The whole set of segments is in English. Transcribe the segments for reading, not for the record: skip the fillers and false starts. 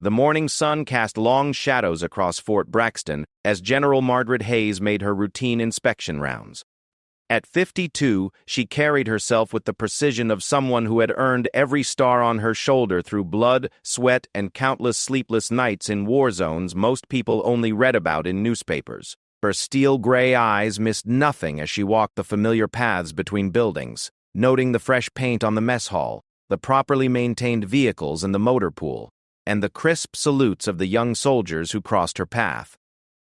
The morning sun cast long shadows across Fort Braxton as General Margaret Hayes made her routine inspection rounds. At 52, she carried herself with the precision of someone who had earned every star on her shoulder through blood, sweat, and countless sleepless nights in war zones most people only read about in newspapers. Her steel-gray eyes missed nothing as she walked the familiar paths between buildings, noting the fresh paint on the mess hall, the properly maintained vehicles in the motor pool, and the crisp salutes of the young soldiers who crossed her path.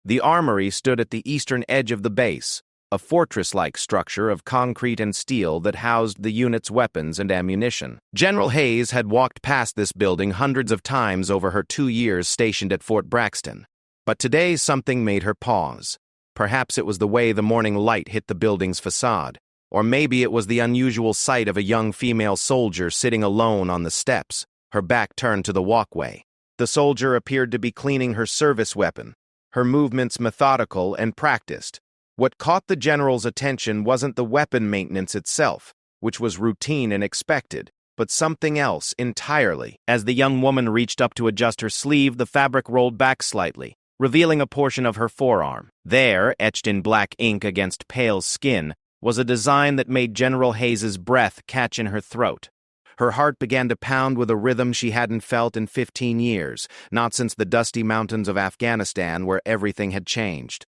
The Armory stood at the eastern edge of the base, a fortress-like structure of concrete and steel that housed the unit's weapons and ammunition. General Hayes had walked past this building hundreds of times over her 2 years stationed at Fort Braxton. But today something made her pause. Perhaps it was the way the morning light hit the building's facade, or maybe it was the unusual sight of a young female soldier sitting alone on the steps, her back turned to the walkway. The soldier appeared to be cleaning her service weapon, her movements methodical and practiced. What caught the general's attention wasn't the weapon maintenance itself, which was routine and expected, but something else entirely. As the young woman reached up to adjust her sleeve, the fabric rolled back slightly, revealing a portion of her forearm. There, etched in black ink against pale skin, was a design that made General Hayes's breath catch in her throat. Her heart began to pound with a rhythm she hadn't felt in 15 years, not since the dusty mountains of Afghanistan where everything had changed.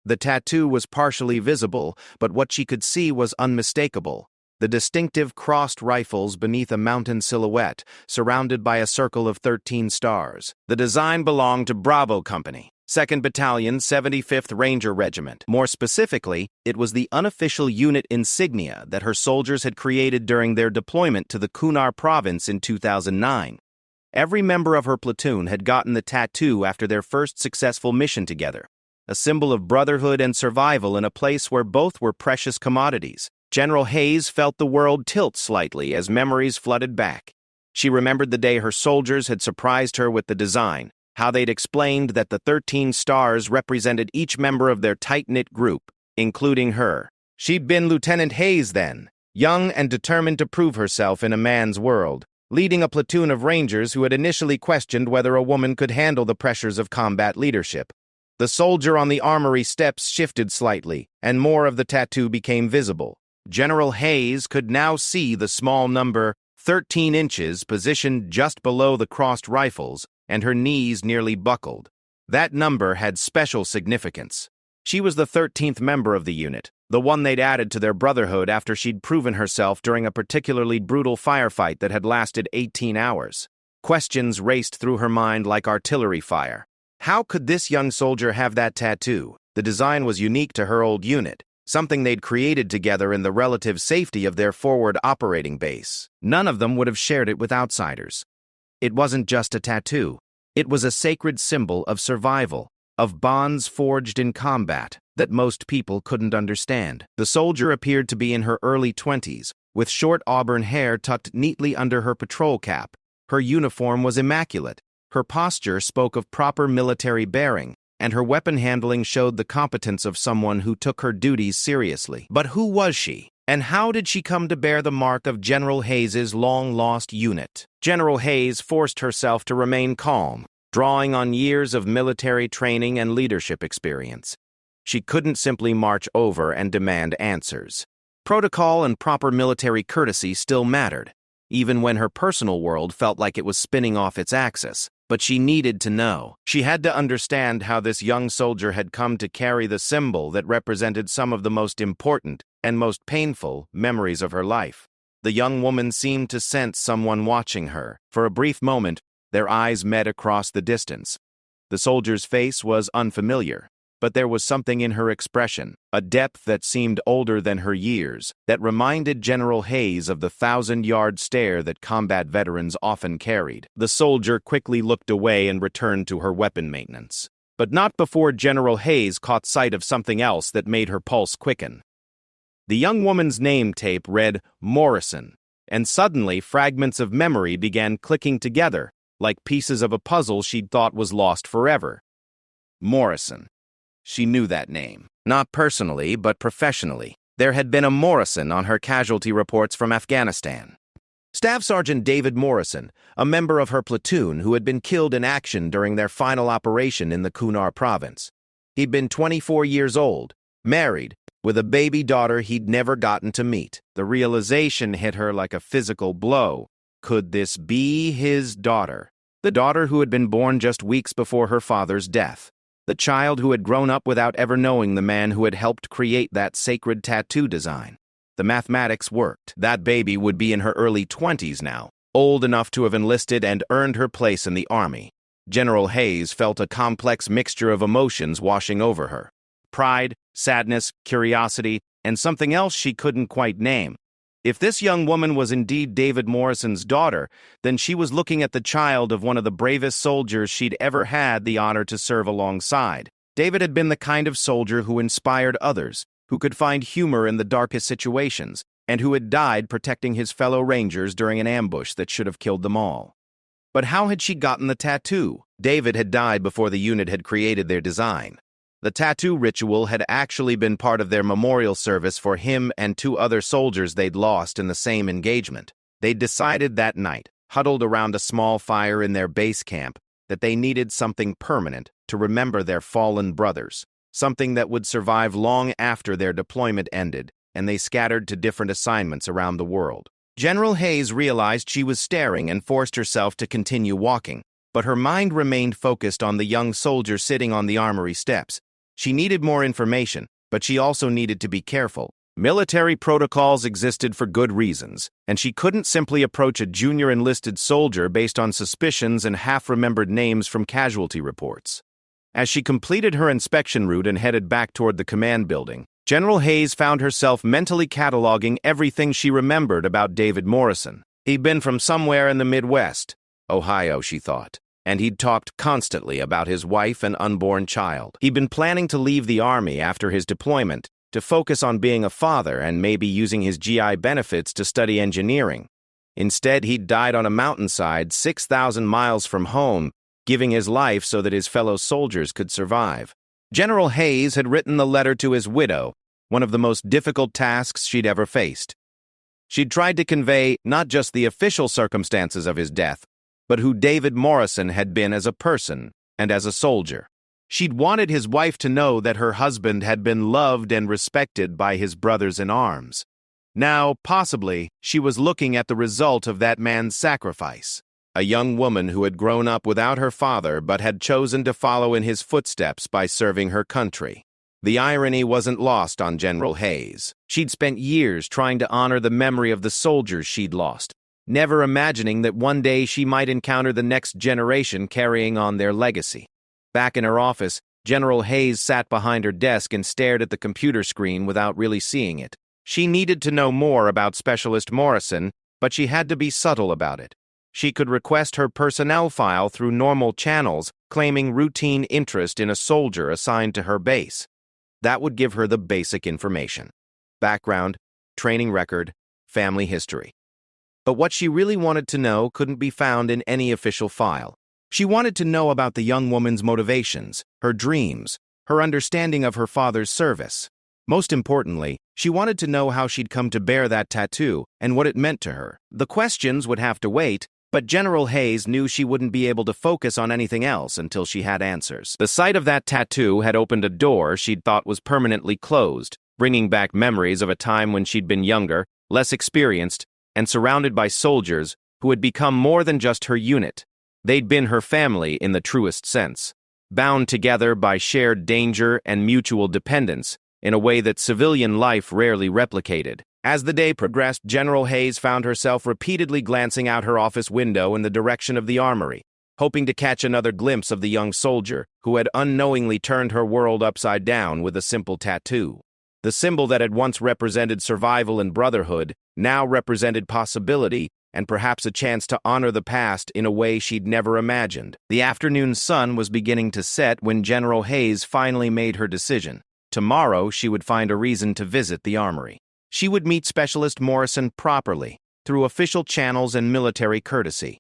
The tattoo was partially visible, but what she could see was unmistakable. The distinctive crossed rifles beneath a mountain silhouette, surrounded by a circle of 13 stars. The design belonged to Bravo Company, 2nd Battalion, 75th Ranger Regiment. More specifically, it was the unofficial unit insignia that her soldiers had created during their deployment to the Kunar province in 2009. Every member of her platoon had gotten the tattoo after their first successful mission together, a symbol of brotherhood and survival in a place where both were precious commodities. General Hayes felt the world tilt slightly as memories flooded back. She remembered the day her soldiers had surprised her with the design, how they'd explained that the 13 stars represented each member of their tight-knit group, including her. She'd been Lieutenant Hayes then, young and determined to prove herself in a man's world, leading a platoon of Rangers who had initially questioned whether a woman could handle the pressures of combat leadership. The soldier on the Armory steps shifted slightly, and more of the tattoo became visible. General Hayes could now see the small number 13 inches positioned just below the crossed rifles, and her knees nearly buckled. That number had special significance. She was the 13th member of the unit, the one they'd added to their brotherhood after she'd proven herself during a particularly brutal firefight that had lasted 18 hours. Questions raced through her mind like artillery fire. How could this young soldier have that tattoo? The design was unique to her old unit, something they'd created together in the relative safety of their forward operating base. None of them would have shared it with outsiders. It wasn't just a tattoo. It was a sacred symbol of survival, of bonds forged in combat that most people couldn't understand. The soldier appeared to be in her early 20s, with short auburn hair tucked neatly under her patrol cap. Her uniform was immaculate. Her posture spoke of proper military bearing, and her weapon handling showed the competence of someone who took her duties seriously. But who was she? And how did she come to bear the mark of General Hayes's long-lost unit? General Hayes forced herself to remain calm, drawing on years of military training and leadership experience. She couldn't simply march over and demand answers. Protocol and proper military courtesy still mattered, even when her personal world felt like it was spinning off its axis. But she needed to know. She had to understand how this young soldier had come to carry the symbol that represented some of the most important and most painful memories of her life. The young woman seemed to sense someone watching her. For a brief moment, their eyes met across the distance. The soldier's face was unfamiliar, but there was something in her expression, a depth that seemed older than her years, that reminded General Hayes of the 1,000-yard stare that combat veterans often carried. The soldier quickly looked away and returned to her weapon maintenance. But not before General Hayes caught sight of something else that made her pulse quicken. The young woman's name tape read Morrison, and suddenly fragments of memory began clicking together, like pieces of a puzzle she'd thought was lost forever. Morrison. She knew that name. Not personally, but professionally. There had been a Morrison on her casualty reports from Afghanistan. Staff Sergeant David Morrison, a member of her platoon who had been killed in action during their final operation in the Kunar province. He'd been 24 years old, married, with a baby daughter he'd never gotten to meet. The realization hit her like a physical blow. Could this be his daughter? The daughter who had been born just weeks before her father's death. The child who had grown up without ever knowing the man who had helped create that sacred tattoo design. The mathematics worked. That baby would be in her early 20s now, old enough to have enlisted and earned her place in the Army. General Hayes felt a complex mixture of emotions washing over her. Pride, sadness, curiosity, and something else she couldn't quite name. If this young woman was indeed David Morrison's daughter, then she was looking at the child of one of the bravest soldiers she'd ever had the honor to serve alongside. David had been the kind of soldier who inspired others, who could find humor in the darkest situations, and who had died protecting his fellow Rangers during an ambush that should have killed them all. But how had she gotten the tattoo? David had died before the unit had created their design. The tattoo ritual had actually been part of their memorial service for him and 2 other soldiers they'd lost in the same engagement. They'd decided that night, huddled around a small fire in their base camp, that they needed something permanent to remember their fallen brothers, something that would survive long after their deployment ended, and they scattered to different assignments around the world. General Hayes realized she was staring and forced herself to continue walking, but her mind remained focused on the young soldier sitting on the armory steps. She needed more information, but she also needed to be careful. Military protocols existed for good reasons, and she couldn't simply approach a junior enlisted soldier based on suspicions and half-remembered names from casualty reports. As she completed her inspection route and headed back toward the command building, General Hayes found herself mentally cataloging everything she remembered about David Morrison. He'd been from somewhere in the Midwest, Ohio, she thought, and he'd talked constantly about his wife and unborn child. He'd been planning to leave the Army after his deployment to focus on being a father and maybe using his GI benefits to study engineering. Instead, he'd died on a mountainside 6,000 miles from home, giving his life so that his fellow soldiers could survive. General Hayes had written the letter to his widow, one of the most difficult tasks she'd ever faced. She'd tried to convey not just the official circumstances of his death, but who David Morrison had been as a person and as a soldier. She'd wanted his wife to know that her husband had been loved and respected by his brothers in arms. Now, possibly, she was looking at the result of that man's sacrifice. A young woman who had grown up without her father but had chosen to follow in his footsteps by serving her country. The irony wasn't lost on General Hayes. She'd spent years trying to honor the memory of the soldiers she'd lost, never imagining that one day she might encounter the next generation carrying on their legacy. Back in her office, General Hayes sat behind her desk and stared at the computer screen without really seeing it. She needed to know more about Specialist Morrison, but she had to be subtle about it. She could request her personnel file through normal channels, claiming routine interest in a soldier assigned to her base. That would give her the basic information: background, training record, family history. But what she really wanted to know couldn't be found in any official file. She wanted to know about the young woman's motivations, her dreams, her understanding of her father's service. Most importantly, she wanted to know how she'd come to bear that tattoo and what it meant to her. The questions would have to wait, but General Hayes knew she wouldn't be able to focus on anything else until she had answers. The sight of that tattoo had opened a door she'd thought was permanently closed, bringing back memories of a time when she'd been younger, less experienced, and surrounded by soldiers who had become more than just her unit. They'd been her family in the truest sense, bound together by shared danger and mutual dependence in a way that civilian life rarely replicated. As the day progressed, General Hayes found herself repeatedly glancing out her office window in the direction of the armory, hoping to catch another glimpse of the young soldier who had unknowingly turned her world upside down with a simple tattoo. The symbol that had once represented survival and brotherhood now represented possibility and perhaps a chance to honor the past in a way she'd never imagined. The afternoon sun was beginning to set when General Hayes finally made her decision. Tomorrow, she would find a reason to visit the armory. She would meet Specialist Morrison properly, through official channels and military courtesy.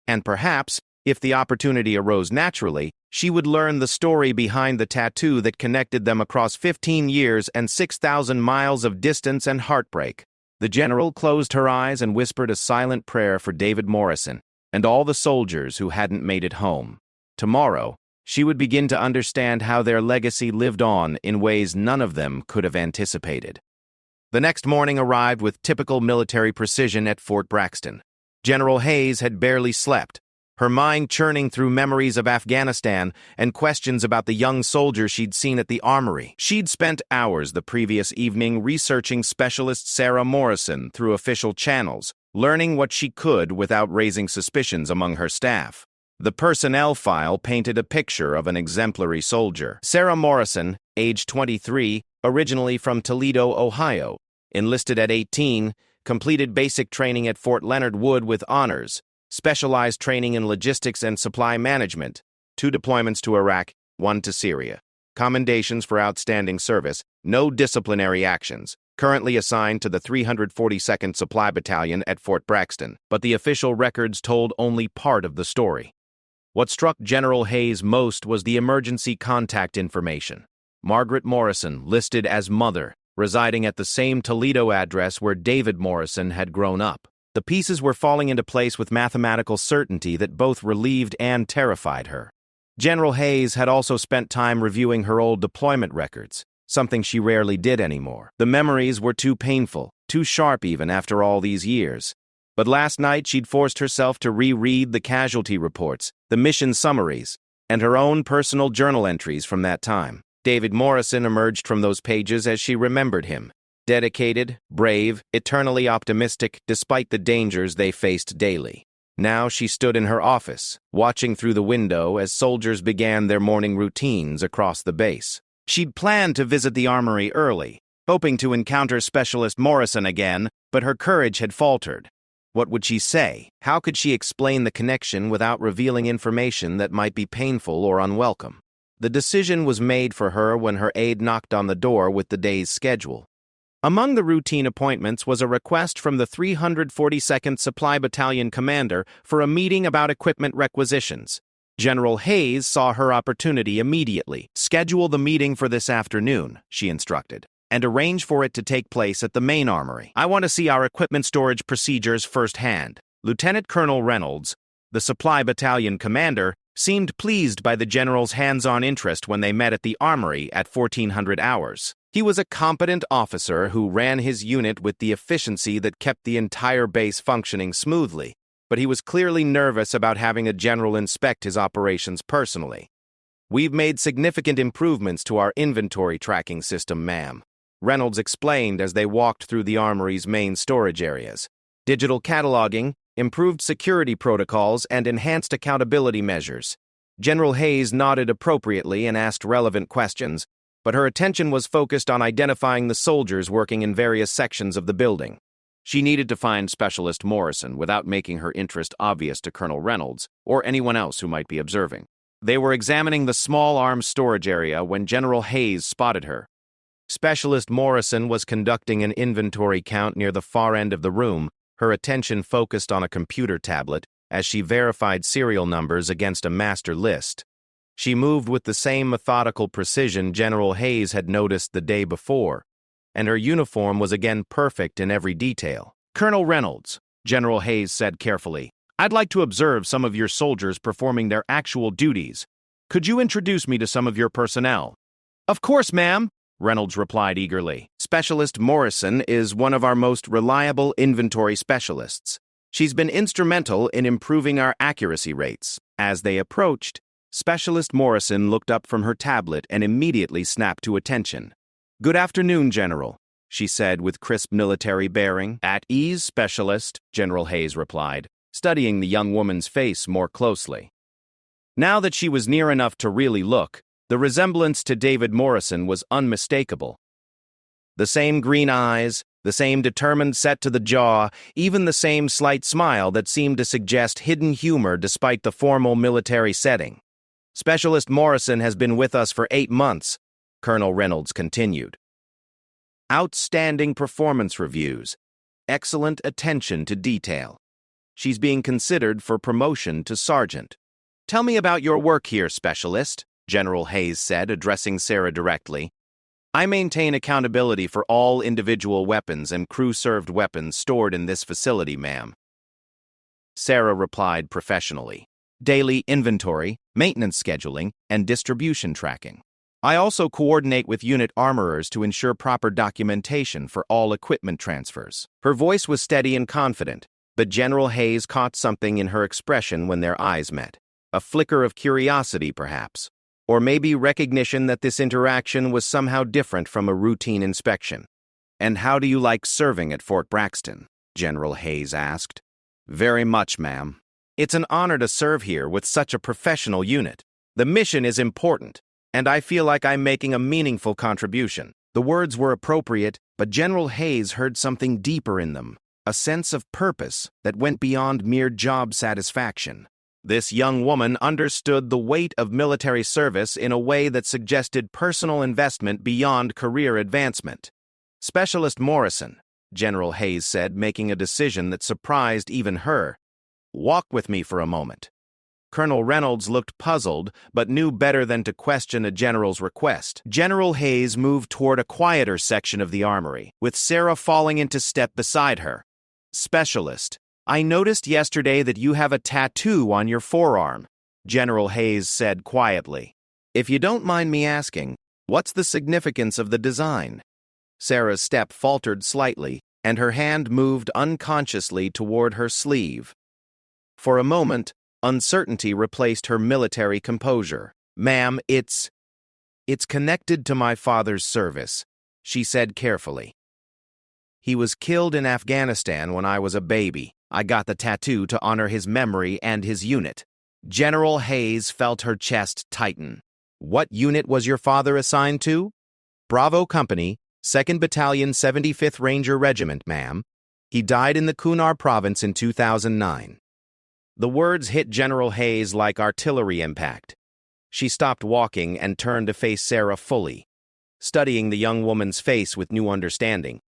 And perhaps, if the opportunity arose naturally, she would learn the story behind the tattoo that connected them across 15 years and 6,000 miles of distance and heartbreak. The general closed her eyes and whispered a silent prayer for David Morrison and all the soldiers who hadn't made it home. Tomorrow, she would begin to understand how their legacy lived on in ways none of them could have anticipated. The next morning arrived with typical military precision at Fort Braxton. General Hayes had barely slept, her mind churning through memories of Afghanistan and questions about the young soldier she'd seen at the Armory. She'd spent hours the previous evening researching Specialist Sarah Morrison through official channels, learning what she could without raising suspicions among her staff. The personnel file painted a picture of an exemplary soldier. Sarah Morrison, age 23, originally from Toledo, Ohio, enlisted at 18, completed basic training at Fort Leonard Wood with honors, specialized training in logistics and supply management, 2 deployments to Iraq, 1 to Syria. Commendations for outstanding service, no disciplinary actions. Currently assigned to the 342nd Supply Battalion at Fort Braxton, but the official records told only part of the story. What struck General Hayes most was the emergency contact information. Margaret Morrison, listed as mother, residing at the same Toledo address where David Morrison had grown up. The pieces were falling into place with mathematical certainty that both relieved and terrified her. General Hayes had also spent time reviewing her old deployment records, something she rarely did anymore. The memories were too painful, too sharp even after all these years. But last night she'd forced herself to reread the casualty reports, the mission summaries, and her own personal journal entries from that time. David Morrison emerged from those pages as she remembered him. Dedicated, brave, eternally optimistic despite the dangers they faced daily. Now she stood in her office, watching through the window as soldiers began their morning routines across the base. She'd planned to visit the Armory early, hoping to encounter Specialist Morrison again, but her courage had faltered. What would she say? How could she explain the connection without revealing information that might be painful or unwelcome? The decision was made for her when her aide knocked on the door with the day's schedule. Among the routine appointments was a request from the 342nd Supply Battalion commander for a meeting about equipment requisitions. General Hayes saw her opportunity immediately. "Schedule the meeting for this afternoon," she instructed, "and arrange for it to take place at the main armory. I want to see our equipment storage procedures firsthand." Lieutenant Colonel Reynolds, the Supply Battalion commander, seemed pleased by the general's hands-on interest when they met at the Armory at 1400 hours. He was a competent officer who ran his unit with the efficiency that kept the entire base functioning smoothly, but he was clearly nervous about having a general inspect his operations personally. "We've made significant improvements to our inventory tracking system, ma'am," Reynolds explained as they walked through the Armory's main storage areas. "Digital cataloging, improved security protocols, and enhanced accountability measures." General Hayes nodded appropriately and asked relevant questions, but her attention was focused on identifying the soldiers working in various sections of the building. She needed to find Specialist Morrison without making her interest obvious to Colonel Reynolds or anyone else who might be observing. They were examining the small arms storage area when General Hayes spotted her. Specialist Morrison was conducting an inventory count near the far end of the room, her attention focused on a computer tablet as she verified serial numbers against a master list. She moved with the same methodical precision General Hayes had noticed the day before, and her uniform was again perfect in every detail. "Colonel Reynolds," General Hayes said carefully, "I'd like to observe some of your soldiers performing their actual duties. Could you introduce me to some of your personnel?" "Of course, ma'am," Reynolds replied eagerly. "Specialist Morrison is one of our most reliable inventory specialists. She's been instrumental in improving our accuracy rates." As they approached, Specialist Morrison looked up from her tablet and immediately snapped to attention. "Good afternoon, General," she said with crisp military bearing. "At ease, Specialist," General Hayes replied, studying the young woman's face more closely. Now that she was near enough to really look, the resemblance to David Morrison was unmistakable. The same green eyes, the same determined set to the jaw, even the same slight smile that seemed to suggest hidden humor despite the formal military setting. "Specialist Morrison has been with us for 8 months, Colonel Reynolds continued. "Outstanding performance reviews, excellent attention to detail. She's being considered for promotion to sergeant." "Tell me about your work here, Specialist," General Hayes said, addressing Sarah directly. I maintain accountability for all individual weapons and crew-served weapons stored in this facility, ma'am. Sarah replied professionally. Daily inventory, maintenance scheduling, and distribution tracking. I also coordinate with unit armorers to ensure proper documentation for all equipment transfers. Her voice was steady and confident, but General Hayes caught something in her expression when their eyes met. A flicker of curiosity, perhaps. Or maybe recognition that this interaction was somehow different from a routine inspection. "And how do you like serving at Fort Braxton?" General Hayes asked. "Very much, ma'am. It's an honor to serve here with such a professional unit. The mission is important, and I feel like I'm making a meaningful contribution." The words were appropriate, but General Hayes heard something deeper in them, a sense of purpose that went beyond mere job satisfaction. This young woman understood the weight of military service in a way that suggested personal investment beyond career advancement. "Specialist Morrison," General Hayes said, making a decision that surprised even her. "Walk with me for a moment." Colonel Reynolds looked puzzled, but knew better than to question a general's request. General Hayes moved toward a quieter section of the armory, with Sarah falling into step beside her. "Specialist, I noticed yesterday that you have a tattoo on your forearm," General Hayes said quietly. "If you don't mind me asking, what's the significance of the design?" Sarah's step faltered slightly, and her hand moved unconsciously toward her sleeve. For a moment, uncertainty replaced her military composure. "Ma'am, it's connected to my father's service," she said carefully. "He was killed in Afghanistan when I was a baby. I got the tattoo to honor his memory and his unit." General Hayes felt her chest tighten. "What unit was your father assigned to?" "Bravo Company, 2nd Battalion, 75th Ranger Regiment, ma'am. He died in the Kunar province in 2009. The words hit General Hayes like artillery impact. She stopped walking and turned to face Sarah fully, studying the young woman's face with new understanding.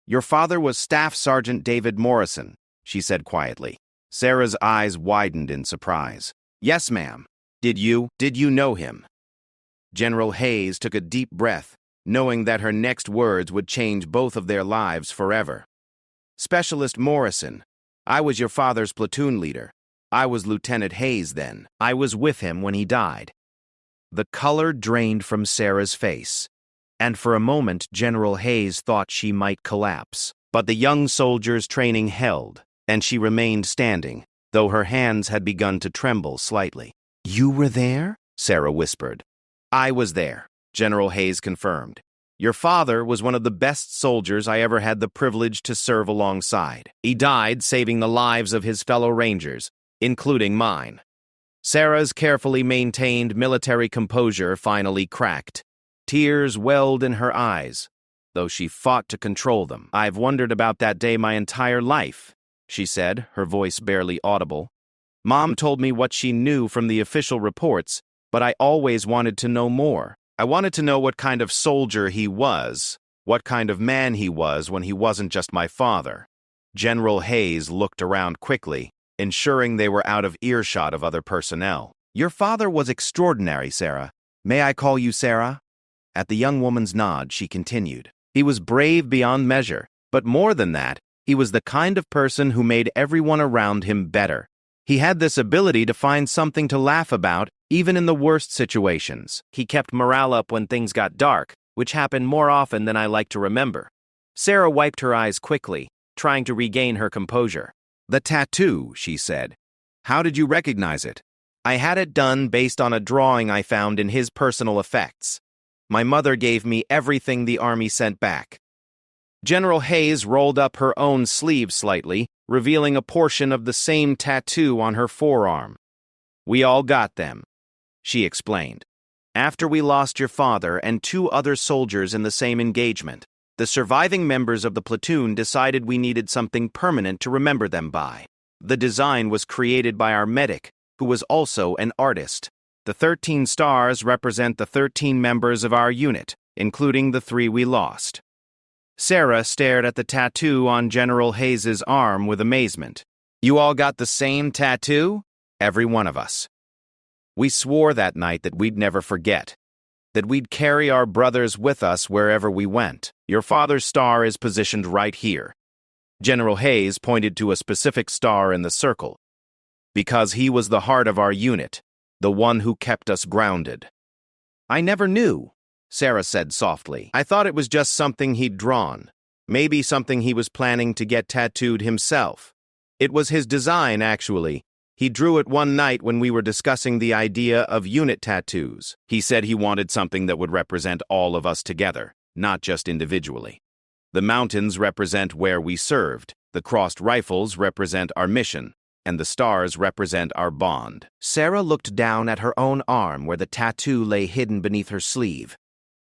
"Your father was Staff Sergeant David Morrison," she said quietly. Sarah's eyes widened in surprise. "Yes, ma'am. Did you know him?" General Hayes took a deep breath, knowing that her next words would change both of their lives forever. "Specialist Morrison, I was your father's platoon leader. I was Lieutenant Hayes then. I was with him when he died." The color drained from Sarah's face, and for a moment General Hayes thought she might collapse. But the young soldier's training held, and she remained standing, though her hands had begun to tremble slightly. "You were there?" Sarah whispered. "I was there," General Hayes confirmed. "Your father was one of the best soldiers I ever had the privilege to serve alongside. He died saving the lives of his fellow Rangers, including mine." Sarah's carefully maintained military composure finally cracked. Tears welled in her eyes, though she fought to control them. "I've wondered about that day my entire life," she said, her voice barely audible. "Mom told me what she knew from the official reports, but I always wanted to know more. I wanted to know what kind of soldier he was, what kind of man he was when he wasn't just my father." General Hayes looked around quickly, ensuring they were out of earshot of other personnel. "Your father was extraordinary, Sarah. May I call you Sarah?" At the young woman's nod, she continued. "He was brave beyond measure, but more than that, he was the kind of person who made everyone around him better. He had this ability to find something to laugh about, even in the worst situations. He kept morale up when things got dark, which happened more often than I like to remember." Sarah wiped her eyes quickly, trying to regain her composure. "The tattoo," she said. "How did you recognize it?" "I had it done based on a drawing I found in his personal effects. My mother gave me everything the Army sent back." General Hayes rolled up her own sleeve slightly, revealing a portion of the same tattoo on her forearm. "We all got them," she explained. "After we lost your father and 2 other soldiers in the same engagement, the surviving members of the platoon decided we needed something permanent to remember them by. The design was created by our medic, who was also an artist. The 13 stars represent the 13 members of our unit, including the 3 we lost." Sarah stared at the tattoo on General Hayes's arm with amazement. "You all got the same tattoo?" "Every one of us. We swore that night that we'd never forget." that we'd carry our brothers with us wherever we went. Your father's star is positioned right here. General Hayes pointed to a specific star in the circle. Because he was the heart of our unit, the one who kept us grounded. I never knew, Sarah said softly. I thought it was just something he'd drawn. Maybe something he was planning to get tattooed himself. It was his design, actually. He drew it one night when we were discussing the idea of unit tattoos. He said he wanted something that would represent all of us together, not just individually. The mountains represent where we served, the crossed rifles represent our mission, and the stars represent our bond. Sarah looked down at her own arm where the tattoo lay hidden beneath her sleeve.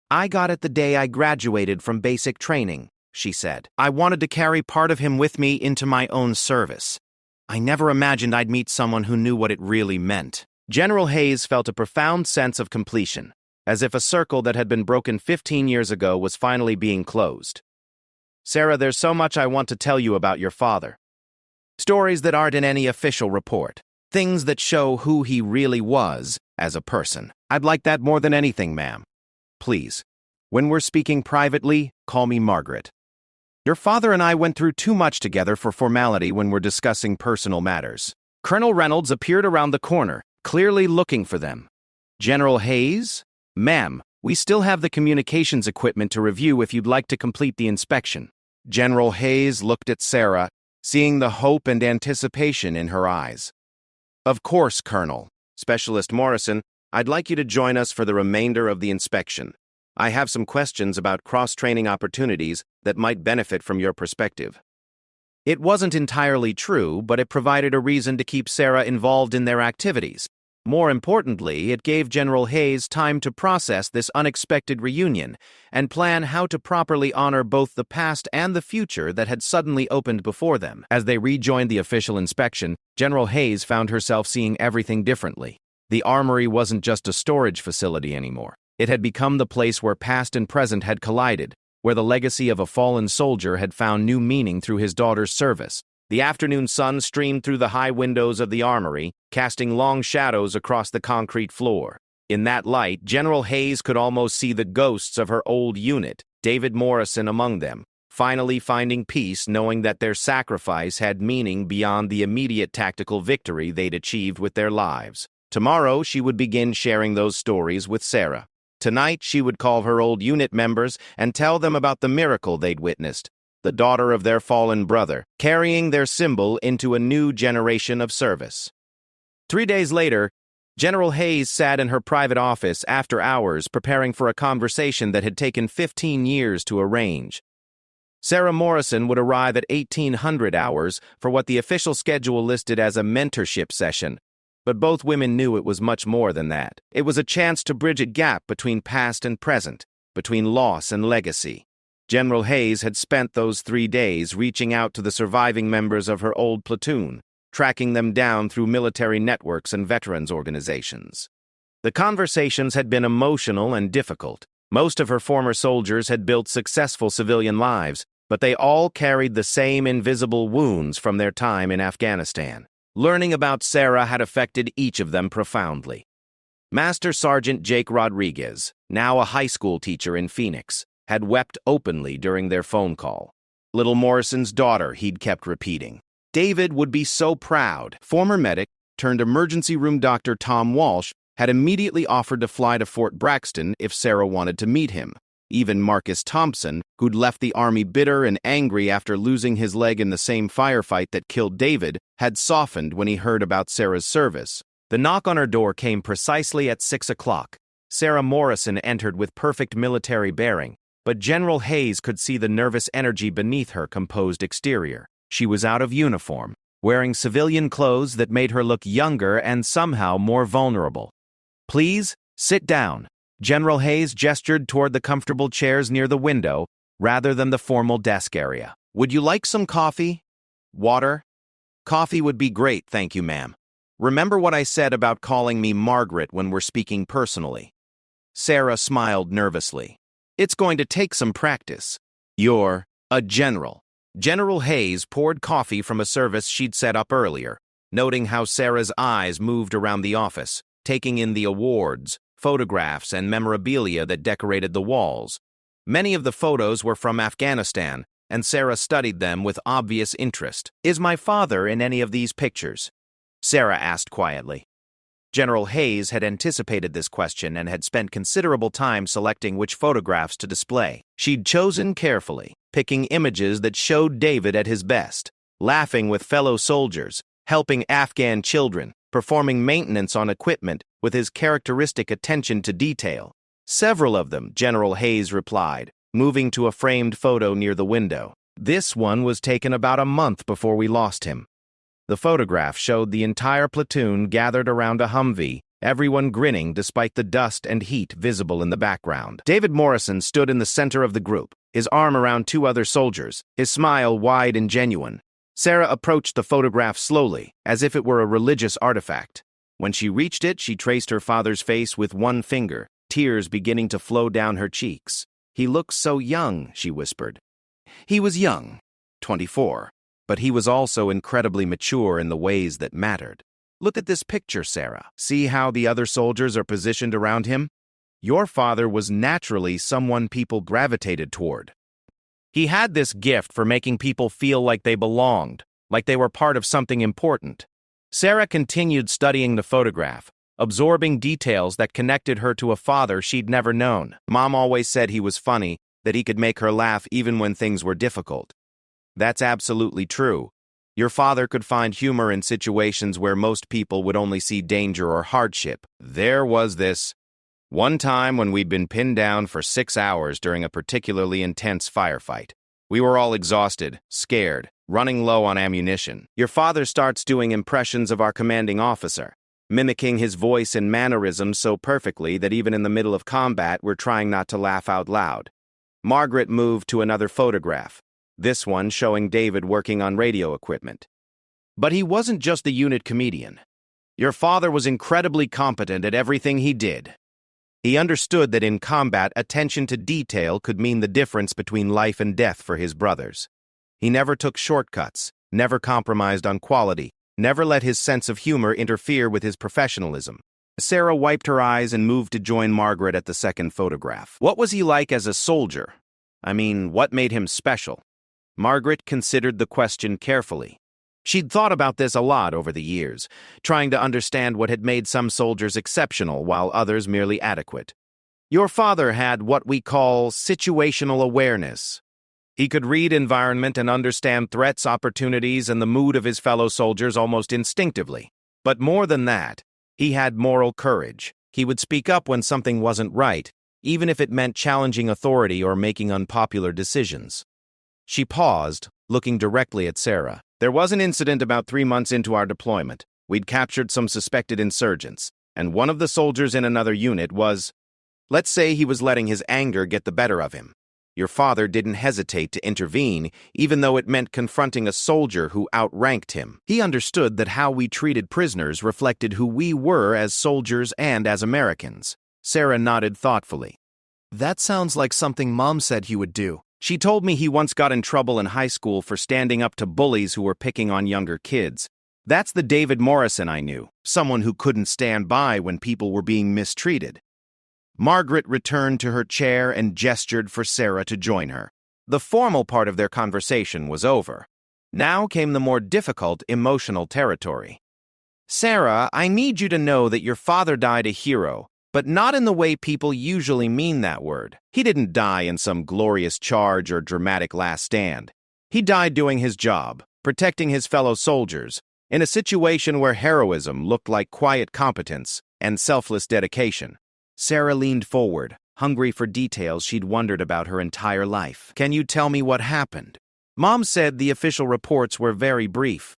I got it the day I graduated from basic training, she said. I wanted to carry part of him with me into my own service. I never imagined I'd meet someone who knew what it really meant. General Hayes felt a profound sense of completion, as if a circle that had been broken 15 years ago was finally being closed. Sarah, there's so much I want to tell you about your father. Stories that aren't in any official report. Things that show who he really was as a person. I'd like that more than anything, ma'am. Please, when we're speaking privately, call me Margaret. Your father and I went through too much together for formality when we're discussing personal matters. Colonel Reynolds appeared around the corner, clearly looking for them. General Hayes? Ma'am, we still have the communications equipment to review if you'd like to complete the inspection. General Hayes looked at Sarah, seeing the hope and anticipation in her eyes. Of course, Colonel. Specialist Morrison, I'd like you to join us for the remainder of the inspection. I have some questions about cross-training opportunities that might benefit from your perspective. It wasn't entirely true, but it provided a reason to keep Sarah involved in their activities. More importantly, it gave General Hayes time to process this unexpected reunion and plan how to properly honor both the past and the future that had suddenly opened before them. As they rejoined the official inspection, General Hayes found herself seeing everything differently. The Armory wasn't just a storage facility anymore. It had become the place where past and present had collided, where the legacy of a fallen soldier had found new meaning through his daughter's service. The afternoon sun streamed through the high windows of the Armory, casting long shadows across the concrete floor. In that light, General Hayes could almost see the ghosts of her old unit, David Morrison among them, finally finding peace knowing that their sacrifice had meaning beyond the immediate tactical victory they'd achieved with their lives. Tomorrow, she would begin sharing those stories with Sarah. Tonight, she would call her old unit members and tell them about the miracle they'd witnessed, the daughter of their fallen brother, carrying their symbol into a new generation of service. 3 days later, General Hayes sat in her private office after hours preparing for a conversation that had taken 15 years to arrange. Sarah Morrison would arrive at 1800 hours for what the official schedule listed as a mentorship session, but both women knew it was much more than that. It was a chance to bridge a gap between past and present, between loss and legacy. General Hayes had spent those 3 days reaching out to the surviving members of her old platoon, tracking them down through military networks and veterans organizations. The conversations had been emotional and difficult. Most of her former soldiers had built successful civilian lives, but they all carried the same invisible wounds from their time in Afghanistan. Learning about Sarah had affected each of them profoundly. Master Sergeant Jake Rodriguez, now a high school teacher in Phoenix, had wept openly during their phone call. Little Morrison's daughter, he'd kept repeating. David would be so proud. Former medic turned emergency room doctor Tom Walsh had immediately offered to fly to Fort Braxton if Sarah wanted to meet him. Even Marcus Thompson, who'd left the Army bitter and angry after losing his leg in the same firefight that killed David, had softened when he heard about Sarah's service. The knock on her door came precisely at 6 o'clock. Sarah Morrison entered with perfect military bearing, but General Hayes could see the nervous energy beneath her composed exterior. She was out of uniform, wearing civilian clothes that made her look younger and somehow more vulnerable. Please, sit down. General Hayes gestured toward the comfortable chairs near the window, rather than the formal desk area. Would you like some coffee? Water? Coffee would be great, thank you, ma'am. Remember what I said about calling me Margaret when we're speaking personally? Sarah smiled nervously. It's going to take some practice. You're a general. General Hayes poured coffee from a service she'd set up earlier, noting how Sarah's eyes moved around the office, taking in the awards, photographs, and memorabilia that decorated the walls. Many of the photos were from Afghanistan, and Sarah studied them with obvious interest. "Is my father in any of these pictures?" Sarah asked quietly. General Hayes had anticipated this question and had spent considerable time selecting which photographs to display. She'd chosen carefully, picking images that showed David at his best, laughing with fellow soldiers, helping Afghan children, performing maintenance on equipment with his characteristic attention to detail. "Several of them," General Hayes replied, moving to a framed photo near the window. "This one was taken about a month before we lost him." The photograph showed the entire platoon gathered around a Humvee, everyone grinning despite the dust and heat visible in the background. David Morrison stood in the center of the group, his arm around two other soldiers, his smile wide and genuine. Sarah approached the photograph slowly, as if it were a religious artifact. When she reached it, she traced her father's face with one finger, tears beginning to flow down her cheeks. "He looks so young," she whispered. He was young, 24. But he was also incredibly mature in the ways that mattered. "Look at this picture, Sarah. See how the other soldiers are positioned around him? Your father was naturally someone people gravitated toward. He had this gift for making people feel like they belonged, like they were part of something important." Sarah continued studying the photograph, absorbing details that connected her to a father she'd never known. "Mom always said he was funny, that he could make her laugh even when things were difficult." "That's absolutely true. Your father could find humor in situations where most people would only see danger or hardship. There was this one time when we'd been pinned down for 6 hours during a particularly intense firefight. We were all exhausted, scared, running low on ammunition. Your father starts doing impressions of our commanding officer, mimicking his voice and mannerisms so perfectly that even in the middle of combat we're trying not to laugh out loud." Margaret moved to another photograph, this one showing David working on radio equipment. "But he wasn't just a unit comedian. Your father was incredibly competent at everything he did. He understood that in combat, attention to detail could mean the difference between life and death for his brothers. He never took shortcuts, never compromised on quality, never let his sense of humor interfere with his professionalism." Sarah wiped her eyes and moved to join Margaret at the second photograph. "What was he like as a soldier? I mean, what made him special?" Margaret considered the question carefully. She'd thought about this a lot over the years, trying to understand what had made some soldiers exceptional while others merely adequate. "Your father had what we call situational awareness. He could read environment and understand threats, opportunities, and the mood of his fellow soldiers almost instinctively. But more than that, he had moral courage. He would speak up when something wasn't right, even if it meant challenging authority or making unpopular decisions." She paused, looking directly at Sarah. "There was an incident about 3 months into our deployment. We'd captured some suspected insurgents, and one of the soldiers in another unit was, let's say he was letting his anger get the better of him. Your father didn't hesitate to intervene, even though it meant confronting a soldier who outranked him. He understood that how we treated prisoners reflected who we were as soldiers and as Americans." Sarah nodded thoughtfully. "That sounds like something Mom said he would do. She told me he once got in trouble in high school for standing up to bullies who were picking on younger kids. That's the David Morrison I knew, someone who couldn't stand by when people were being mistreated." Margaret returned to her chair and gestured for Sarah to join her. The formal part of their conversation was over. Now came the more difficult emotional territory. "Sarah, I need you to know that your father died a hero, but not in the way people usually mean that word. He didn't die in some glorious charge or dramatic last stand. He died doing his job, protecting his fellow soldiers, in a situation where heroism looked like quiet competence and selfless dedication." Sarah leaned forward, hungry for details she'd wondered about her entire life. "Can you tell me what happened?" Mom said the official reports were very brief.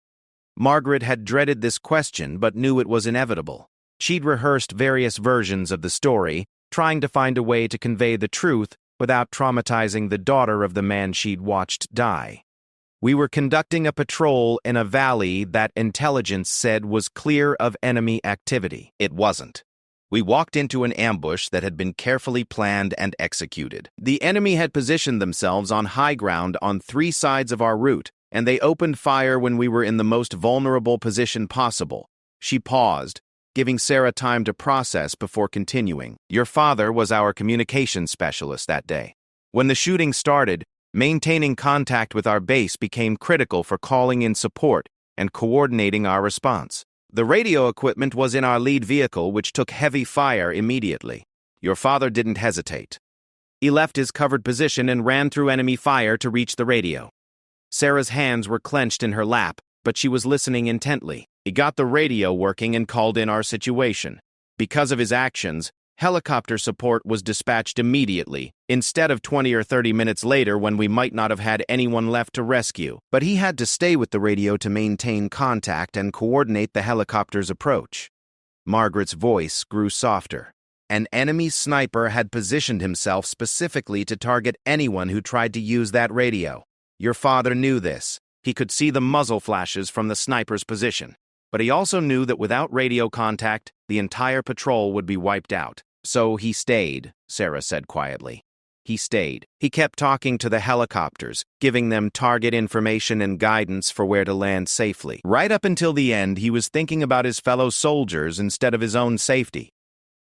Margaret had dreaded this question but knew it was inevitable. She'd rehearsed various versions of the story, trying to find a way to convey the truth without traumatizing the daughter of the man she'd watched die. "We were conducting a patrol in a valley that intelligence said was clear of enemy activity. It wasn't. We walked into an ambush that had been carefully planned and executed. The enemy had positioned themselves on high ground on 3 sides of our route, and they opened fire when we were in the most vulnerable position possible." She paused, giving Sarah time to process before continuing. Your father was our communications specialist that day. When the shooting started, maintaining contact with our base became critical for calling in support and coordinating our response. The radio equipment was in our lead vehicle, which took heavy fire immediately. Your father didn't hesitate. He left his covered position and ran through enemy fire to reach the radio. Sarah's hands were clenched in her lap, but she was listening intently. He got the radio working and called in our situation. Because of his actions, helicopter support was dispatched immediately, instead of 20 or 30 minutes later when we might not have had anyone left to rescue. But he had to stay with the radio to maintain contact and coordinate the helicopter's approach. Margaret's voice grew softer. An enemy sniper had positioned himself specifically to target anyone who tried to use that radio. Your father knew this. He could see the muzzle flashes from the sniper's position. But he also knew that without radio contact, the entire patrol would be wiped out. So he stayed, Sarah said quietly. He stayed. He kept talking to the helicopters, giving them target information and guidance for where to land safely. Right up until the end, he was thinking about his fellow soldiers instead of his own safety.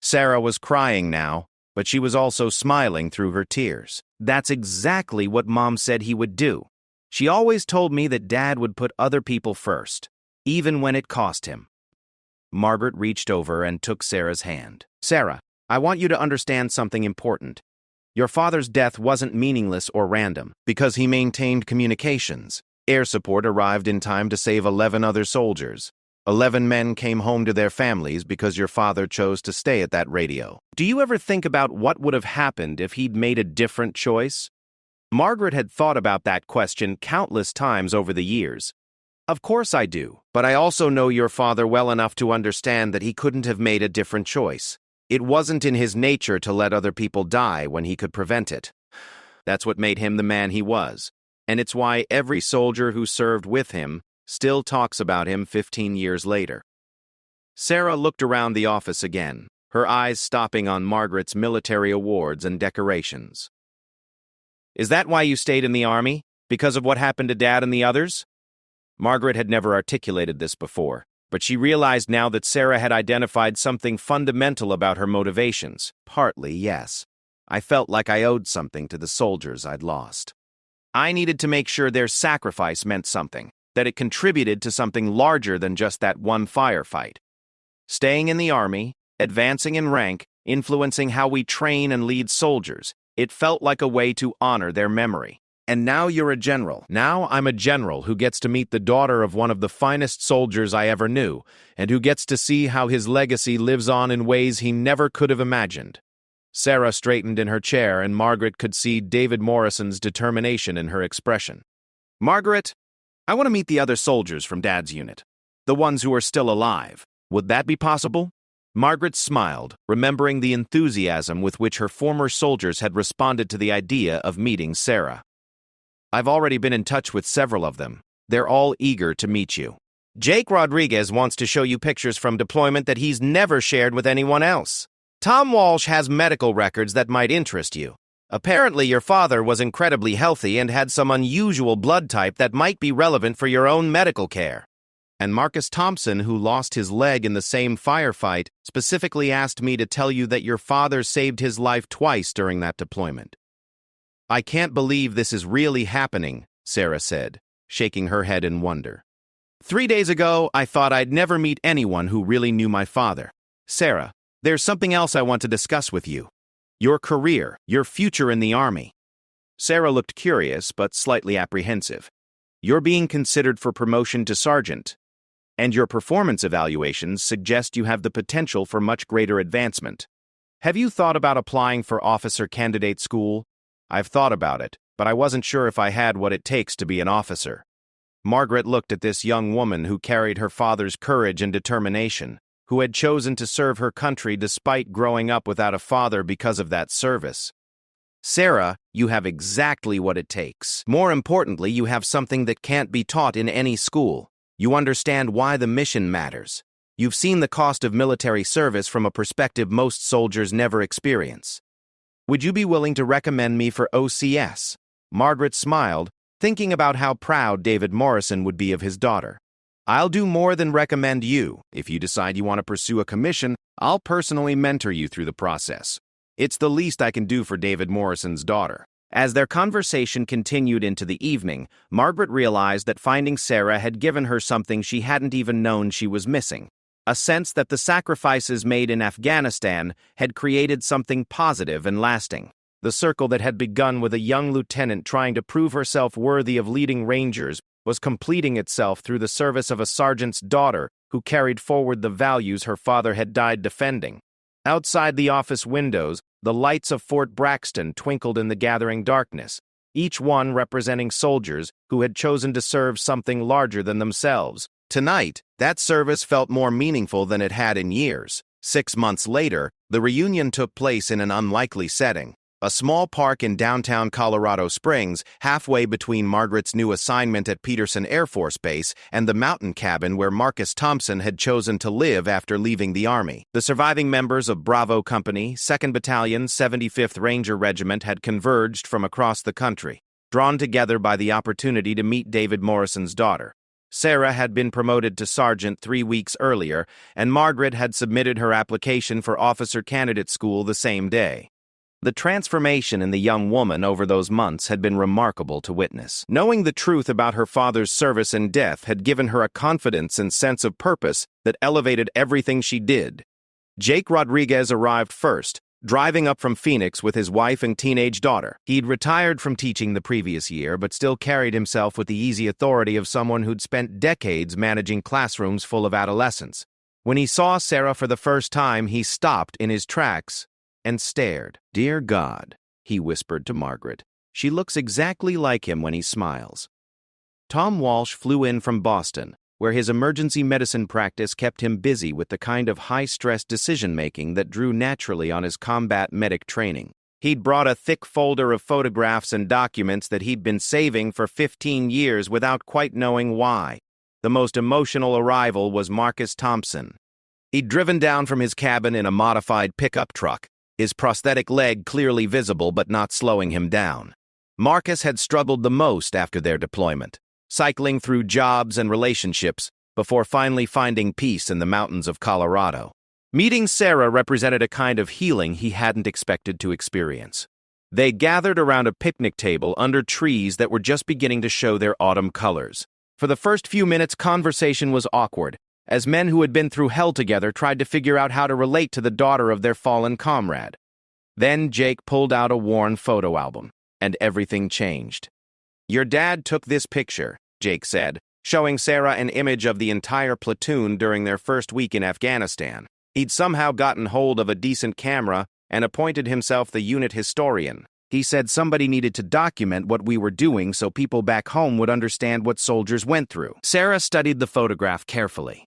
Sarah was crying now, but she was also smiling through her tears. That's exactly what Mom said he would do. She always told me that Dad would put other people first, even when it cost him. Margaret reached over and took Sarah's hand. Sarah, I want you to understand something important. Your father's death wasn't meaningless or random, because he maintained communications. Air support arrived in time to save 11 other soldiers. 11 men came home to their families because your father chose to stay at that radio. Do you ever think about what would have happened if he'd made a different choice? Margaret had thought about that question countless times over the years. Of course I do, but I also know your father well enough to understand that he couldn't have made a different choice. It wasn't in his nature to let other people die when he could prevent it. That's what made him the man he was, and it's why every soldier who served with him still talks about him 15 years later. Sarah looked around the office again, her eyes stopping on Margaret's military awards and decorations. Is that why you stayed in the Army? Because of what happened to Dad and the others? Margaret had never articulated this before, but she realized now that Sarah had identified something fundamental about her motivations. Partly, yes. I felt like I owed something to the soldiers I'd lost. I needed to make sure their sacrifice meant something, that it contributed to something larger than just that one firefight. Staying in the Army, advancing in rank, influencing how we train and lead soldiers, it felt like a way to honor their memory. And now you're a general. Now I'm a general who gets to meet the daughter of one of the finest soldiers I ever knew, and who gets to see how his legacy lives on in ways he never could have imagined. Sarah straightened in her chair, and Margaret could see David Morrison's determination in her expression. Margaret, I want to meet the other soldiers from Dad's unit, the ones who are still alive. Would that be possible? Margaret smiled, remembering the enthusiasm with which her former soldiers had responded to the idea of meeting Sarah. I've already been in touch with several of them. They're all eager to meet you. Jake Rodriguez wants to show you pictures from deployment that he's never shared with anyone else. Tom Walsh has medical records that might interest you. Apparently, your father was incredibly healthy and had some unusual blood type that might be relevant for your own medical care. And Marcus Thompson, who lost his leg in the same firefight, specifically asked me to tell you that your father saved his life twice during that deployment. I can't believe this is really happening, Sarah said, shaking her head in wonder. 3 days ago, I thought I'd never meet anyone who really knew my father. Sarah, there's something else I want to discuss with you. Your career, your future in the Army. Sarah looked curious but slightly apprehensive. You're being considered for promotion to sergeant, and your performance evaluations suggest you have the potential for much greater advancement. Have you thought about applying for officer candidate school? I've thought about it, but I wasn't sure if I had what it takes to be an officer. Margaret looked at this young woman who carried her father's courage and determination, who had chosen to serve her country despite growing up without a father because of that service. Sarah, you have exactly what it takes. More importantly, you have something that can't be taught in any school. You understand why the mission matters. You've seen the cost of military service from a perspective most soldiers never experience. Would you be willing to recommend me for OCS? Margaret smiled, thinking about how proud David Morrison would be of his daughter. I'll do more than recommend you. If you decide you want to pursue a commission, I'll personally mentor you through the process. It's the least I can do for David Morrison's daughter." As their conversation continued into the evening, Margaret realized that finding Sarah had given her something she hadn't even known she was missing. A sense that the sacrifices made in Afghanistan had created something positive and lasting. The circle that had begun with a young lieutenant trying to prove herself worthy of leading Rangers was completing itself through the service of a sergeant's daughter who carried forward the values her father had died defending. Outside the office windows, the lights of Fort Braxton twinkled in the gathering darkness, each one representing soldiers who had chosen to serve something larger than themselves. Tonight, that service felt more meaningful than it had in years. 6 months later, the reunion took place in an unlikely setting. A small park in downtown Colorado Springs, halfway between Margaret's new assignment at Peterson Air Force Base and the mountain cabin where Marcus Thompson had chosen to live after leaving the Army. The surviving members of Bravo Company, 2nd Battalion, 75th Ranger Regiment had converged from across the country, drawn together by the opportunity to meet David Morrison's daughter. Sarah had been promoted to sergeant 3 weeks earlier, and Margaret had submitted her application for officer candidate school the same day. The transformation in the young woman over those months had been remarkable to witness. Knowing the truth about her father's service and death had given her a confidence and sense of purpose that elevated everything she did. Jake Rodriguez arrived first, driving up from Phoenix with his wife and teenage daughter. He'd retired from teaching the previous year, but still carried himself with the easy authority of someone who'd spent decades managing classrooms full of adolescents. When he saw Sarah for the first time, he stopped in his tracks and stared. "Dear God," he whispered to Margaret. "She looks exactly like him when he smiles." Tom Walsh flew in from Boston, where his emergency medicine practice kept him busy with the kind of high-stress decision-making that drew naturally on his combat medic training. He'd brought a thick folder of photographs and documents that he'd been saving for 15 years without quite knowing why. The most emotional arrival was Marcus Thompson. He'd driven down from his cabin in a modified pickup truck, his prosthetic leg clearly visible but not slowing him down. Marcus had struggled the most after their deployment, cycling through jobs and relationships before finally finding peace in the mountains of Colorado. Meeting Sarah represented a kind of healing he hadn't expected to experience. They gathered around a picnic table under trees that were just beginning to show their autumn colors. For the first few minutes, conversation was awkward, as men who had been through hell together tried to figure out how to relate to the daughter of their fallen comrade. Then Jake pulled out a worn photo album, and everything changed. "Your dad took this picture," Jake said, showing Sarah an image of the entire platoon during their first week in Afghanistan. He'd somehow gotten hold of a decent camera and appointed himself the unit historian. He said somebody needed to document what we were doing so people back home would understand what soldiers went through. Sarah studied the photograph carefully.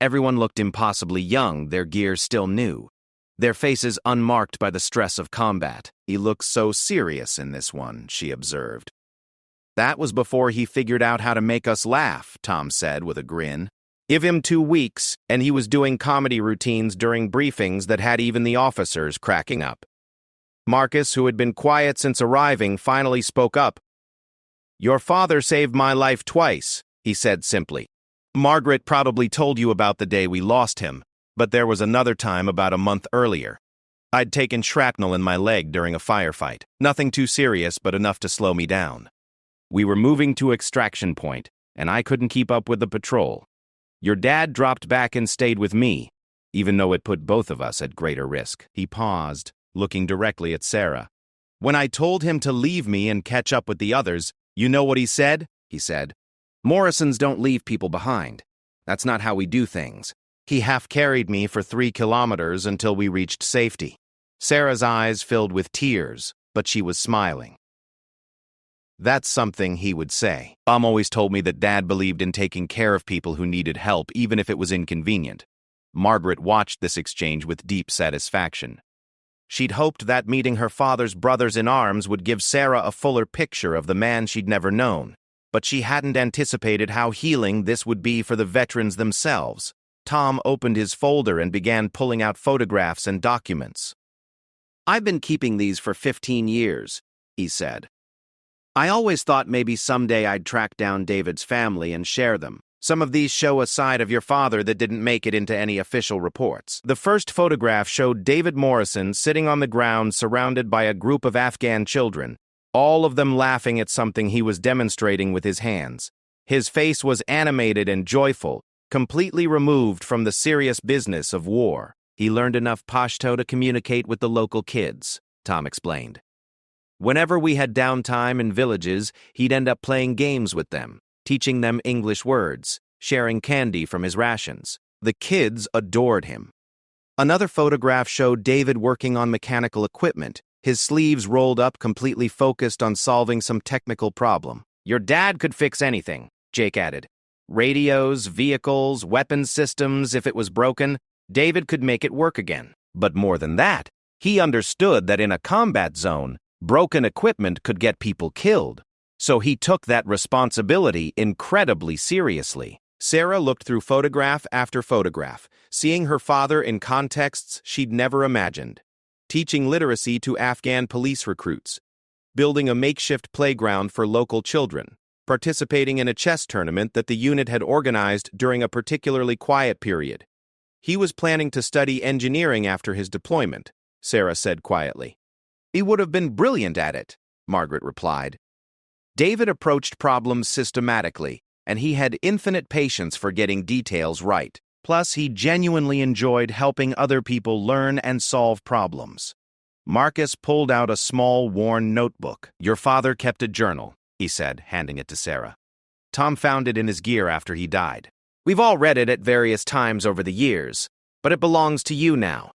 Everyone looked impossibly young, their gear still new, their faces unmarked by the stress of combat. "He looks so serious in this one," she observed. "That was before he figured out how to make us laugh," Tom said with a grin. "Give him 2 weeks, and he was doing comedy routines during briefings that had even the officers cracking up." Marcus, who had been quiet since arriving, finally spoke up. "Your father saved my life twice," he said simply. "Margaret probably told you about the day we lost him, but there was another time about a month earlier. I'd taken shrapnel in my leg during a firefight. Nothing too serious, but enough to slow me down. We were moving to extraction point, and I couldn't keep up with the patrol. Your dad dropped back and stayed with me, even though it put both of us at greater risk." He paused, looking directly at Sarah. "When I told him to leave me and catch up with the others, you know what he said?" He said, "Morrisons don't leave people behind. That's not how we do things." He half-carried me for 3 kilometers until we reached safety. Sarah's eyes filled with tears, but she was smiling. "That's something he would say. Mom always told me that Dad believed in taking care of people who needed help, even if it was inconvenient." Margaret watched this exchange with deep satisfaction. She'd hoped that meeting her father's brothers-in-arms would give Sarah a fuller picture of the man she'd never known, but she hadn't anticipated how healing this would be for the veterans themselves. Tom opened his folder and began pulling out photographs and documents. "I've been keeping these for 15 years, he said. "I always thought maybe someday I'd track down David's family and share them. Some of these show a side of your father that didn't make it into any official reports. The first photograph showed David Morrison sitting on the ground surrounded by a group of Afghan children, all of them laughing at something he was demonstrating with his hands. His face was animated and joyful, completely removed from the serious business of war. He learned enough Pashto to communicate with the local kids, Tom explained. Whenever we had downtime in villages, he'd end up playing games with them, teaching them English words, sharing candy from his rations. The kids adored him. Another photograph showed David working on mechanical equipment, his sleeves rolled up, completely focused on solving some technical problem. Your dad could fix anything, Jake added. Radios, vehicles, weapons systems, if it was broken, David could make it work again. But more than that, he understood that in a combat zone, broken equipment could get people killed. So he took that responsibility incredibly seriously. Sarah looked through photograph after photograph, seeing her father in contexts she'd never imagined. Teaching literacy to Afghan police recruits, building a makeshift playground for local children, participating in a chess tournament that the unit had organized during a particularly quiet period. He was planning to study engineering after his deployment, Sarah said quietly. He would have been brilliant at it, Margaret replied. David approached problems systematically, and he had infinite patience for getting details right. Plus, he genuinely enjoyed helping other people learn and solve problems. Marcus pulled out a small, worn notebook. Your father kept a journal, he said, handing it to Sarah. Tom found it in his gear after he died. We've all read it at various times over the years, but it belongs to you now.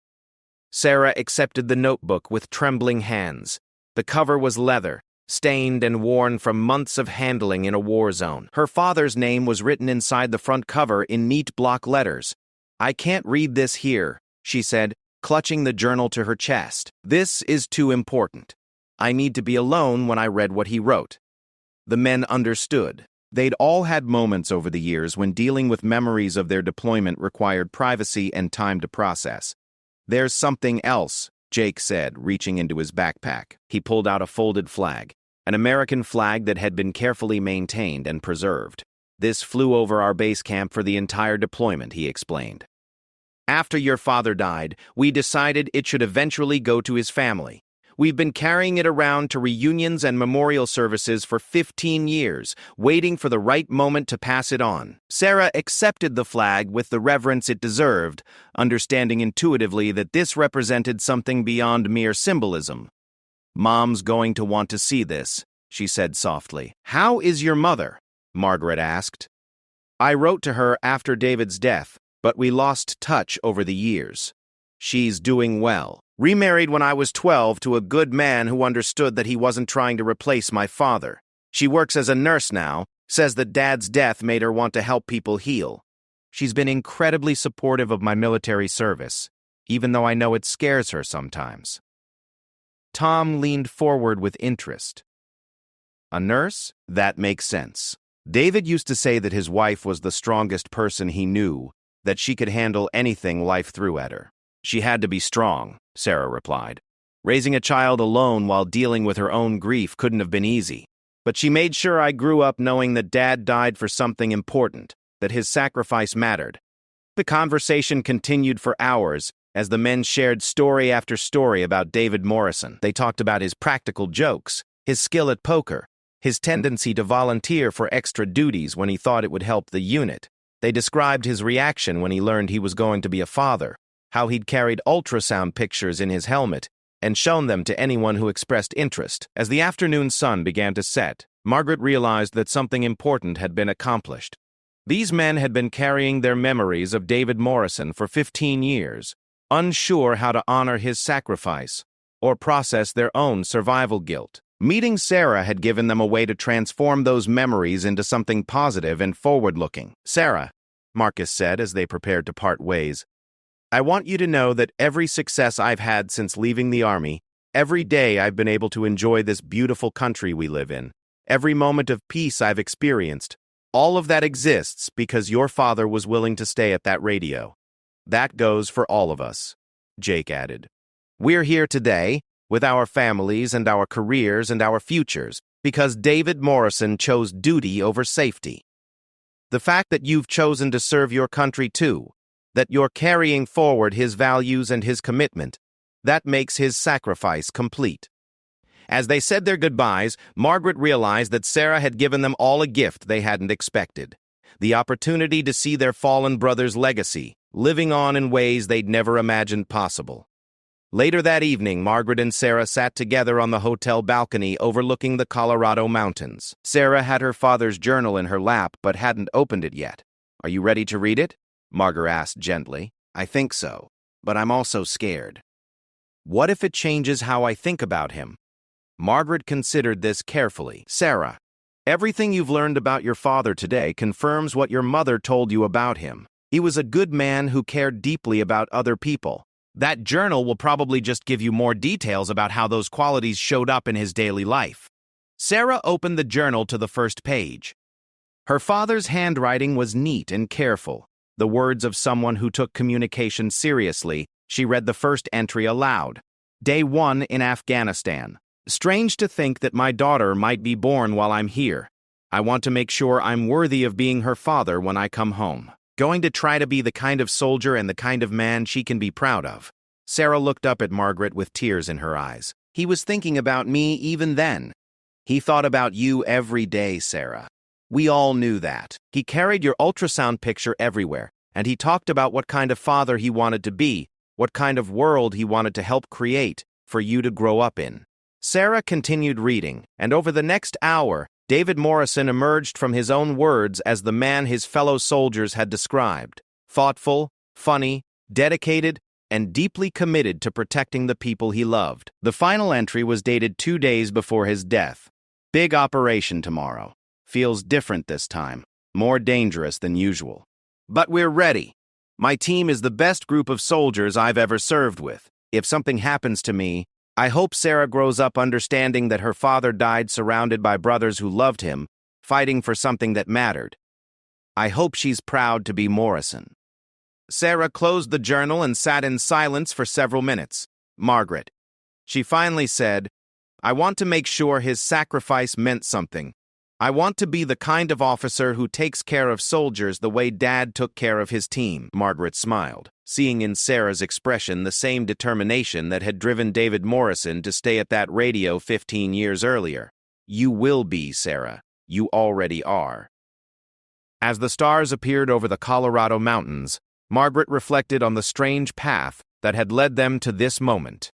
Sarah accepted the notebook with trembling hands. The cover was leather, stained and worn from months of handling in a war zone. Her father's name was written inside the front cover in neat block letters. I can't read this here, she said, clutching the journal to her chest. This is too important. I need to be alone when I read what he wrote. The men understood. They'd all had moments over the years when dealing with memories of their deployment required privacy and time to process. There's something else, Jake said, reaching into his backpack. He pulled out a folded flag, an American flag that had been carefully maintained and preserved. This flew over our base camp for the entire deployment, he explained. After your father died, we decided it should eventually go to his family. We've been carrying it around to reunions and memorial services for 15 years, waiting for the right moment to pass it on. Sarah accepted the flag with the reverence it deserved, understanding intuitively that this represented something beyond mere symbolism. Mom's going to want to see this, she said softly. How is your mother? Margaret asked. I wrote to her after David's death, but we lost touch over the years. She's doing well. Remarried when I was 12 to a good man who understood that he wasn't trying to replace my father. She works as a nurse now, says that Dad's death made her want to help people heal. She's been incredibly supportive of my military service, even though I know it scares her sometimes. Tom leaned forward with interest. A nurse? That makes sense. David used to say that his wife was the strongest person he knew, that she could handle anything life threw at her. She had to be strong, Sarah replied. Raising a child alone while dealing with her own grief couldn't have been easy. But she made sure I grew up knowing that Dad died for something important, that his sacrifice mattered. The conversation continued for hours as the men shared story after story about David Morrison. They talked about his practical jokes, his skill at poker, his tendency to volunteer for extra duties when he thought it would help the unit. They described his reaction when he learned he was going to be a father, how he'd carried ultrasound pictures in his helmet and shown them to anyone who expressed interest. As the afternoon sun began to set, Margaret realized that something important had been accomplished. These men had been carrying their memories of David Morrison for 15 years, unsure how to honor his sacrifice or process their own survival guilt. Meeting Sarah had given them a way to transform those memories into something positive and forward-looking. Sarah, Marcus said as they prepared to part ways, I want you to know that every success I've had since leaving the Army, every day I've been able to enjoy this beautiful country we live in, every moment of peace I've experienced, all of that exists because your father was willing to stay at that radio. That goes for all of us, Jake added. We're here today, with our families and our careers and our futures, because David Morrison chose duty over safety. The fact that you've chosen to serve your country too, that you're carrying forward his values and his commitment, that makes his sacrifice complete. As they said their goodbyes, Margaret realized that Sarah had given them all a gift they hadn't expected. The opportunity to see their fallen brother's legacy, living on in ways they'd never imagined possible. Later that evening, Margaret and Sarah sat together on the hotel balcony overlooking the Colorado mountains. Sarah had her father's journal in her lap but hadn't opened it yet. "Are you ready to read it?" Margaret asked gently. "I think so, but I'm also scared." "What if it changes how I think about him?" Margaret considered this carefully. "Sarah, everything you've learned about your father today confirms what your mother told you about him. He was a good man who cared deeply about other people. That journal will probably just give you more details about how those qualities showed up in his daily life." Sarah opened the journal to the first page. Her father's handwriting was neat and careful, the words of someone who took communication seriously. She read the first entry aloud. "Day 1 in Afghanistan. Strange to think that my daughter might be born while I'm here. I want to make sure I'm worthy of being her father when I come home. Going to try to be the kind of soldier and the kind of man she can be proud of." Sarah looked up at Margaret with tears in her eyes. "He was thinking about me even then. He thought about you every day, Sarah. We all knew that. He carried your ultrasound picture everywhere, and he talked about what kind of father he wanted to be, what kind of world he wanted to help create for you to grow up in." Sarah continued reading, and over the next hour, David Morrison emerged from his own words as the man his fellow soldiers had described: thoughtful, funny, dedicated, and deeply committed to protecting the people he loved. The final entry was dated 2 days before his death. "Big operation tomorrow. Feels different this time, more dangerous than usual. But we're ready. My team is the best group of soldiers I've ever served with. If something happens to me, I hope Sarah grows up understanding that her father died surrounded by brothers who loved him, fighting for something that mattered. I hope she's proud to be Morrison." Sarah closed the journal and sat in silence for several minutes. "Margaret," she finally said, "I want to make sure his sacrifice meant something. I want to be the kind of officer who takes care of soldiers the way Dad took care of his team." Margaret smiled, seeing in Sarah's expression the same determination that had driven David Morrison to stay at that radio 15 years earlier. "You will be, Sarah. You already are." As the stars appeared over the Colorado mountains, Margaret reflected on the strange path that had led them to this moment.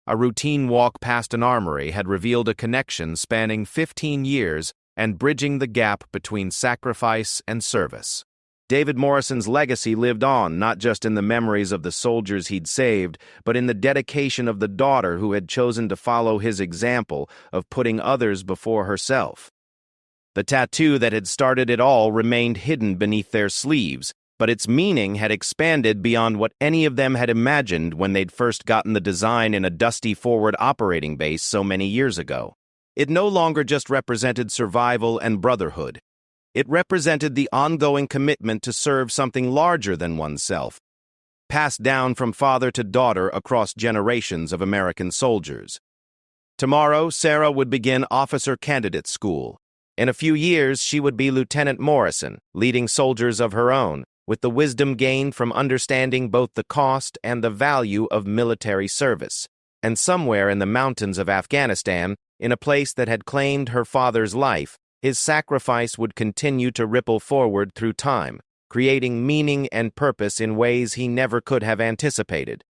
A routine walk past an armory had revealed a connection spanning 15 years and bridging the gap between sacrifice and service. David Morrison's legacy lived on not just in the memories of the soldiers he'd saved, but in the dedication of the daughter who had chosen to follow his example of putting others before herself. The tattoo that had started it all remained hidden beneath their sleeves, but its meaning had expanded beyond what any of them had imagined when they'd first gotten the design in a dusty forward operating base so many years ago. It no longer just represented survival and brotherhood. It represented the ongoing commitment to serve something larger than oneself, passed down from father to daughter across generations of American soldiers. Tomorrow, Sarah would begin officer candidate school. In a few years, she would be Lieutenant Morrison, leading soldiers of her own, with the wisdom gained from understanding both the cost and the value of military service. And somewhere in the mountains of Afghanistan, in a place that had claimed her father's life, his sacrifice would continue to ripple forward through time, creating meaning and purpose in ways he never could have anticipated.